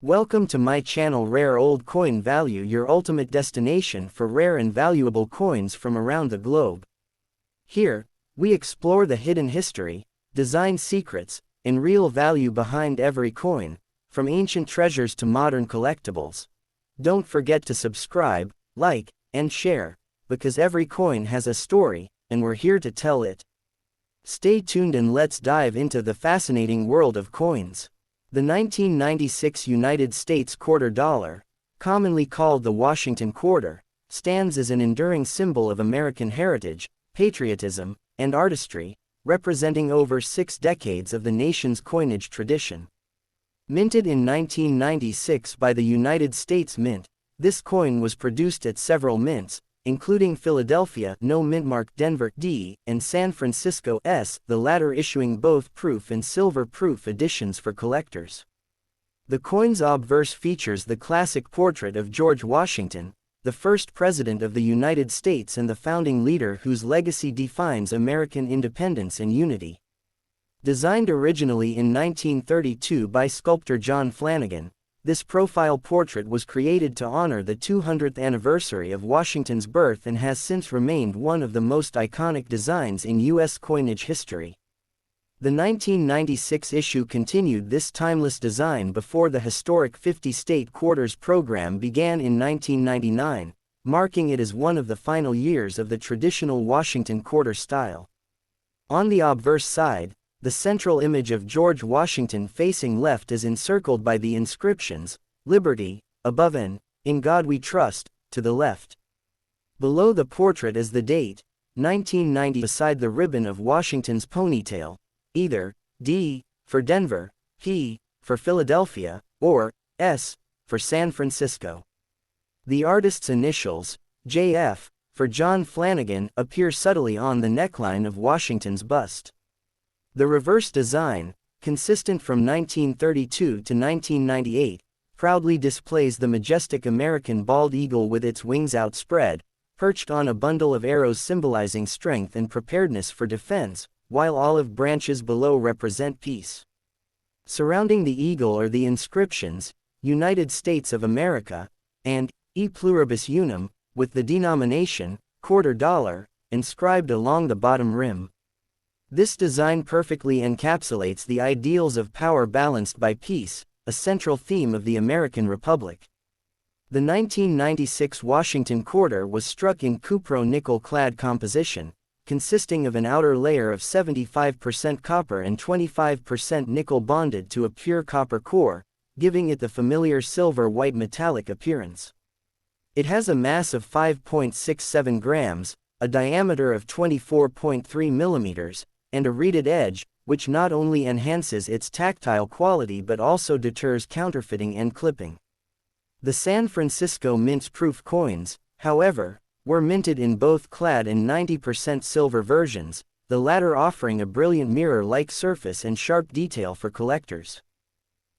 Welcome to my channel Rare Old Coin Value, your ultimate destination for rare and valuable coins from around the globe. Here, we explore the hidden history, design secrets, and real value behind every coin, from ancient treasures to modern collectibles. Don't forget to subscribe, like, and share, because every coin has a story, and we're here to tell it. Stay tuned and let's dive into the fascinating world of coins. The 1996 United States quarter dollar, commonly called the Washington Quarter, stands as an enduring symbol of American heritage, patriotism, and artistry, representing over 6 decades of the nation's coinage tradition. Minted in 1996 by the United States Mint, this coin was produced at several mints, including Philadelphia No Mintmark Denver D and San Francisco S, the latter issuing both proof and silver proof editions for collectors. The coin's obverse features the classic portrait of George Washington, the first president of the United States and the founding leader whose legacy defines American independence and unity. Designed originally in 1932 by sculptor John Flanagan, this profile portrait was created to honor the 200th anniversary of Washington's birth and has since remained one of the most iconic designs in U.S. coinage history. The 1996 issue continued this timeless design before the historic 50-state quarters program began in 1999, marking it as one of the final years of the traditional Washington quarter style. On the obverse side, the central image of George Washington facing left is encircled by the inscriptions, "Liberty," above and "In God We Trust," to the left. Below the portrait is the date, 1990, beside the ribbon of Washington's ponytail, either D for Denver, P for Philadelphia, or S for San Francisco. The artist's initials, JF, for John Flanagan, appear subtly on the neckline of Washington's bust. The reverse design, consistent from 1932 to 1998, proudly displays the majestic American bald eagle with its wings outspread, perched on a bundle of arrows symbolizing strength and preparedness for defense, while olive branches below represent peace. Surrounding the eagle are the inscriptions, "United States of America," and "E pluribus unum," with the denomination, quarter dollar, inscribed along the bottom rim. This design perfectly encapsulates the ideals of power balanced by peace, a central theme of the American Republic. The 1996 Washington Quarter was struck in cupro-nickel clad composition, consisting of an outer layer of 75% copper and 25% nickel bonded to a pure copper core, giving it the familiar silver-white metallic appearance. It has a mass of 5.67 grams, a diameter of 24.3 millimeters, and a reeded edge, which not only enhances its tactile quality but also deters counterfeiting and clipping. The San Francisco Mint proof coins, however, were minted in both clad and 90% silver versions, the latter offering a brilliant mirror-like surface and sharp detail for collectors.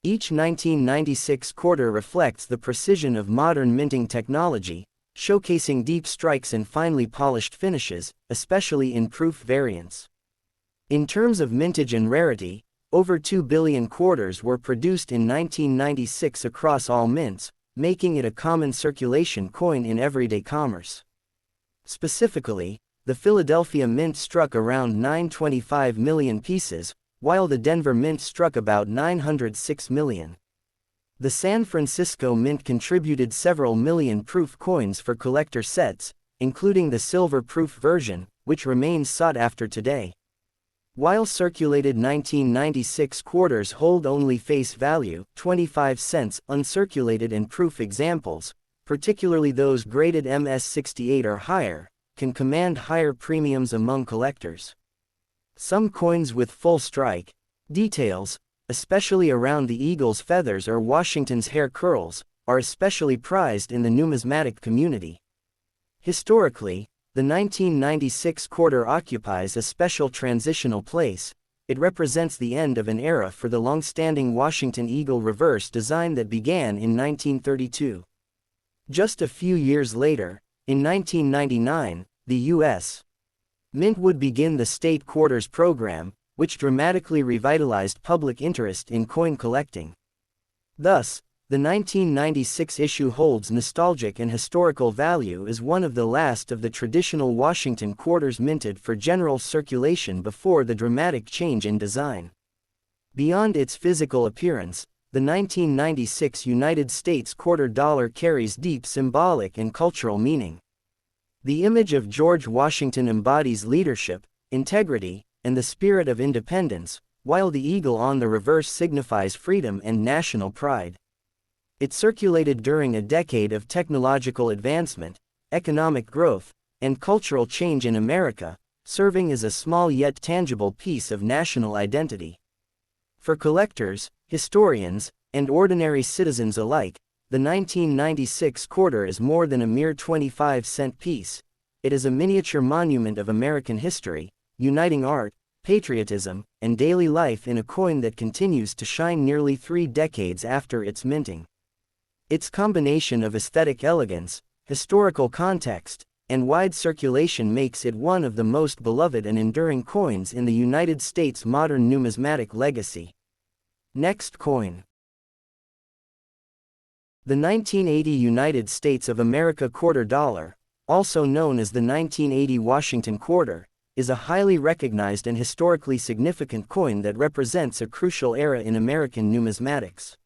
Each 1996 quarter reflects the precision of modern minting technology, showcasing deep strikes and finely polished finishes, especially in proof variants. In terms of mintage and rarity, over 2 billion quarters were produced in 1996 across all mints, making it a common circulation coin in everyday commerce. Specifically, the Philadelphia Mint struck around 925 million pieces, while the Denver Mint struck about 906 million. The San Francisco Mint contributed several million proof coins for collector sets, including the silver proof version, which remains sought after today. While circulated 1996 quarters hold only face value, 25 cents, uncirculated and proof examples, particularly those graded MS68 or higher, can command higher premiums among collectors. Some coins with full strike details, especially around the eagle's feathers or Washington's hair curls, are especially prized in the numismatic community. Historically, the 1996 quarter occupies a special transitional place. It represents the end of an era for the long-standing Washington Eagle reverse design that began in 1932. Just a few years later, in 1999, the U.S. Mint would begin the State Quarters program, which dramatically revitalized public interest in coin collecting. Thus, The 1996 issue holds nostalgic and historical value as one of the last of the traditional Washington quarters minted for general circulation before the dramatic change in design. Beyond its physical appearance, the 1996 United States quarter dollar carries deep symbolic and cultural meaning. The image of George Washington embodies leadership, integrity, and the spirit of independence, while the eagle on the reverse signifies freedom and national pride. It circulated during a decade of technological advancement, economic growth, and cultural change in America, serving as a small yet tangible piece of national identity. For collectors, historians, and ordinary citizens alike, the 1996 quarter is more than a mere 25-cent piece. It is a miniature monument of American history, uniting art, patriotism, and daily life in a coin that continues to shine nearly 3 decades after its minting. Its combination of aesthetic elegance, historical context, and wide circulation makes it one of the most beloved and enduring coins in the United States' modern numismatic legacy. Next coin. The 1980 United States of America quarter dollar, also known as the 1980 Washington quarter, is a highly recognized and historically significant coin that represents a crucial era in American numismatics.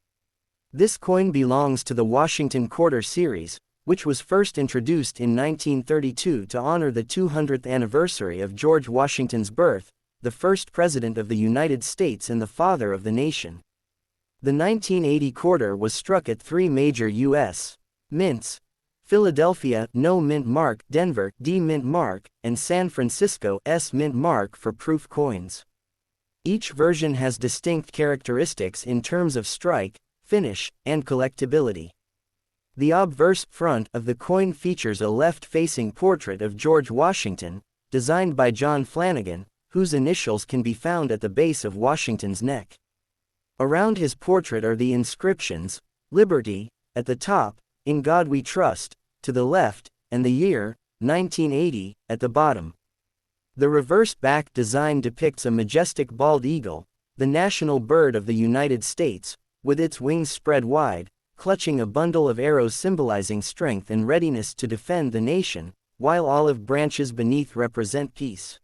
This coin belongs to the Washington Quarter series, which was first introduced in 1932 to honor the 200th anniversary of George Washington's birth, the first president of the United States and the father of the nation. The 1980 quarter was struck at 3 major U.S. mints: Philadelphia, No Mint Mark, Denver, D Mint Mark, and San Francisco, S Mint Mark for proof coins. Each version has distinct characteristics in terms of strike, finish, and collectibility. The obverse front of the coin features a left-facing portrait of George Washington, designed by John Flanagan, whose initials can be found at the base of Washington's neck. Around his portrait are the inscriptions: Liberty, at the top, In God We Trust, to the left, and the year, 1980, at the bottom. The reverse back design depicts a majestic bald eagle, the national bird of the United States, with its wings spread wide, clutching a bundle of arrows symbolizing strength and readiness to defend the nation, while olive branches beneath represent peace.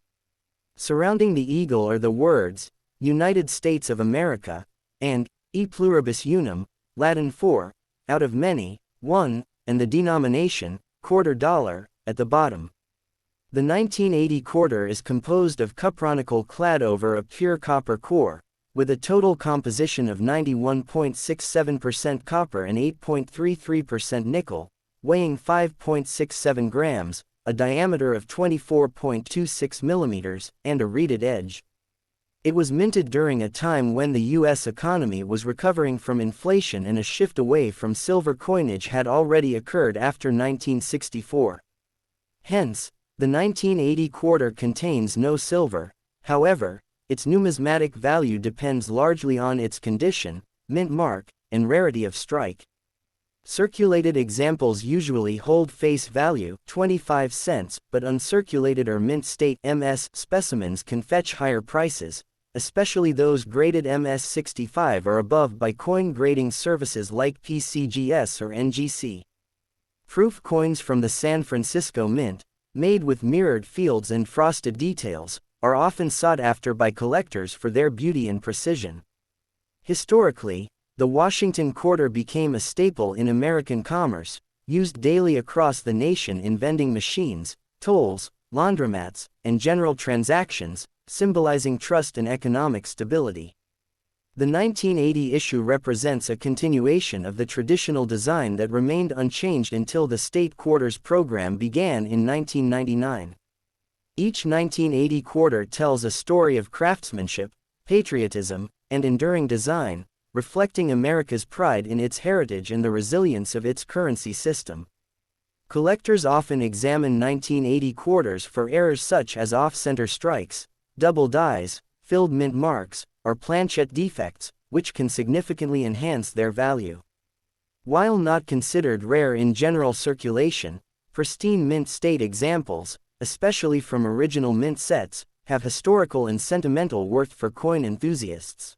Surrounding the eagle are the words, United States of America, and E pluribus unum, Latin for, out of many, one, and the denomination, quarter dollar, at the bottom. The 1980 quarter is composed of cupronickel clad over a pure copper core, with a total composition of 91.67% copper and 8.33% nickel, weighing 5.67 grams, a diameter of 24.26 millimeters, and a reeded edge. It was minted during a time when the U.S. economy was recovering from inflation and a shift away from silver coinage had already occurred after 1964. Hence, the 1980 quarter contains no silver. However, its numismatic value depends largely on its condition, mint mark, and rarity of strike. Circulated examples usually hold face value, 25 cents, but uncirculated or mint state MS specimens can fetch higher prices, especially those graded MS65 or above by coin grading services like PCGS or NGC. Proof coins from the San Francisco Mint, made with mirrored fields and frosted details, are often sought after by collectors for their beauty and precision. Historically, the Washington quarter became a staple in American commerce, used daily across the nation in vending machines, tolls, laundromats, and general transactions, symbolizing trust and economic stability. The 1980 issue represents a continuation of the traditional design that remained unchanged until the state quarters program began in 1999. Each 1980 quarter tells a story of craftsmanship, patriotism, and enduring design, reflecting America's pride in its heritage and the resilience of its currency system. Collectors often examine 1980 quarters for errors such as off-center strikes, double dies, filled mint marks, or planchette defects, which can significantly enhance their value. While not considered rare in general circulation, pristine mint state examples, especially from original mint sets, have historical and sentimental worth for coin enthusiasts.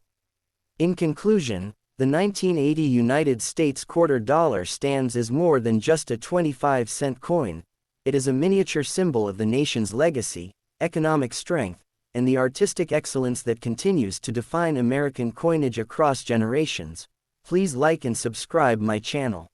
In conclusion, The 1980 United States quarter dollar stands as more than just a 25-cent coin. It is a miniature symbol of the nation's legacy, economic strength, and the artistic excellence that continues to define American coinage across generations. Please like and subscribe my channel.